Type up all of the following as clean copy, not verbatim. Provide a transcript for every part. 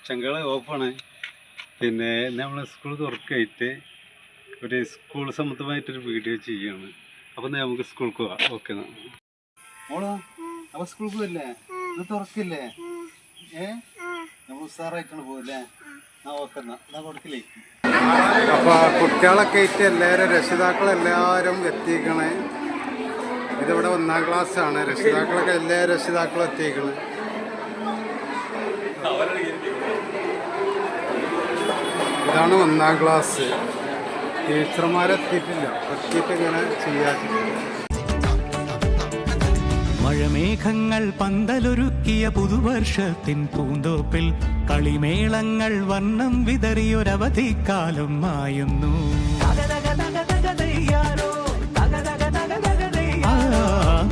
Chengala open. പിന്നെ നമ്മൾ school തുറക്കായിട്ട് ഒരു സ്കൂൾ സംബന്ധമായിട്ടൊരു വീഡിയോ ചെയ്യാണ്. അപ്പം നമുക്ക് സ്കൂൾക്ക് പോവാം. ഓക്കെ മോളോ, അപ്പം സ്കൂൾക്ക് പോയില്ലേ? ഇത് തുറക്കില്ലേ? നമ്മൾ ഉസാറായിട്ടാണ് പോവില്ലേ? ഓക്കെ എന്നാ കൊടുക്കിലേക്ക്. അപ്പോൾ കുട്ടികളൊക്കെ ആയിട്ട് എല്ലാവരും രക്ഷിതാക്കളെല്ലാവരും എത്തിക്കണേ. ഇതിവിടെ 1ാം ക്ലാസ്സാണ്. രക്ഷിതാക്കളൊക്കെ എല്ലാ രക്ഷിതാക്കളും എത്തിക്കണേ. ഇതാണ് 1ാം ക്ലാസ്. ടീച്ചർമാരെത്തിയിട്ടില്ല. എത്തിയിട്ട് ഇങ്ങനെ ചെയ്യാൻ. മഴമേഘങ്ങൾ പന്തലൊരുക്കിയ പുതുവർഷത്തിൻ പൂന്തോപ്പിൽ കളിമേളങ്ങൾ വർണ്ണം വിതറിയൊരവധിക്കാലം മായുന്നു.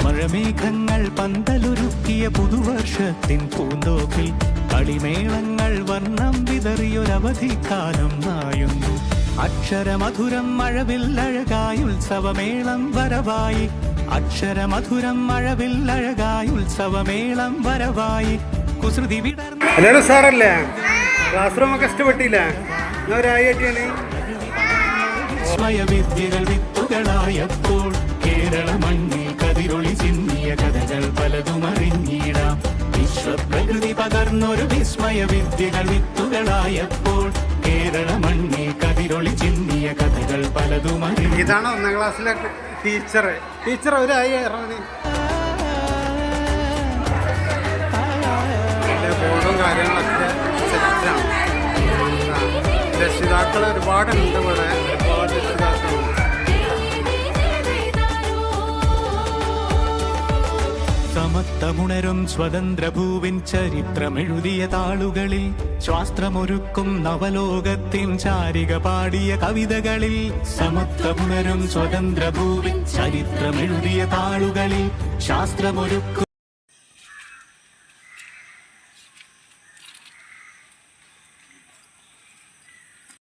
മഴമേഘങ്ങൾ പന്തലൊരുക്കിയ പുതുവർഷത്തിൻ പൂന്തോപ്പിൽ കളിമേളങ്ങൾ വർണ്ണം വിതറിയൊരവധിക്കാലം മായുന്നു. അക്ഷരമധുരം മഴവില്ലഴകായി ഉത്സവമേളം വരവായി. അക്ഷരമധുരം മഴവില്ലഴകായി ഉത്സവമേളം വരവായി. കുസൃതി വിടർന്നു സാറല്ലേ? ക്ലാസ് റൂം ഒക്കെ ഇഷ്ടപ്പെട്ടില്ല? വിസ്മയവിദ്യകൾ വിത്തുകളായപ്പോൾ കേരള മണ്ണിൽ കതിരൊളി ചിന്നിയ കഥകൾ പലതും അറിഞ്ഞിടാം. വിശ്വപ്രകൃതി പകർന്നൊരു വിസ്മയവിദ്യകൾ വിത്തുകളായപ്പോൾ കേരള മണ്ണിൽ കതിരൊളി ചിന്നിയ കഥകൾ പലതും അറിഞ്ഞു. ഇതാണ് 1ാം ക്ലാസ്സിലെ ടീച്ചർ ഒരായി ബോർഡും കാര്യങ്ങളൊക്കെ സെറ്റാണ്. രക്ഷിതാക്കൾ ഒരുപാടുണ്ട് ഇവിടെ. ഒരുപാട് രക്ഷിതാക്കളുണ്ട്. സമത്വമുണരും സ്വതന്ത്രഭൂവിൻ ചരിത്രമെഴുതിയ താളുകളിൽ ശാസ്ത്രമൊരുക്കും നവലോകത്തിൻ ചാരിക പാടിയ കവിതകളിൽ. സമത്വമുണരും സ്വതന്ത്രഭൂവിൻ ചരിത്രമെഴുതിയ താളുകളിൽ ശാസ്ത്രമൊരുക്കും